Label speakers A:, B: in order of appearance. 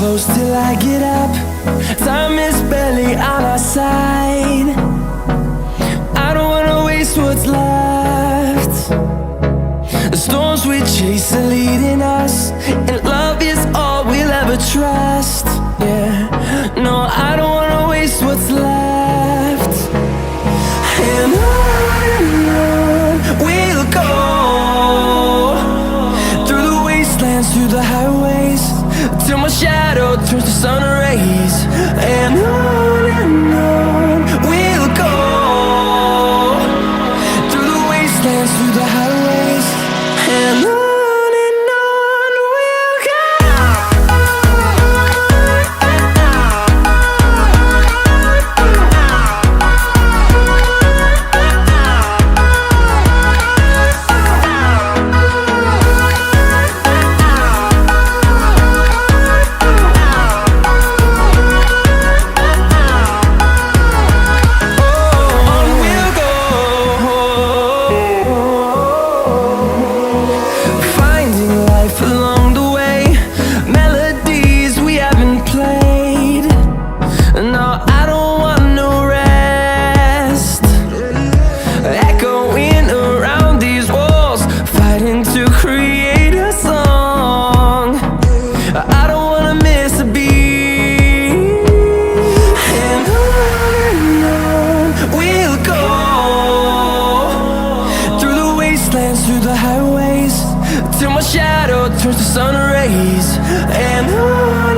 A: close till I get up. Time is barely on our side. I don't wanna waste what's left. The storms we chase are leading us, and love is all we'll ever trust. Yeah, no, I don't wanna waste what's left. And on we'll go, through the wastelands, through the highways, till my shadow turns to sun rays. And on we'll go, through the wastelands, through the highways, and on we'll go. Through the highways, till my shadow turns to sun rays. And on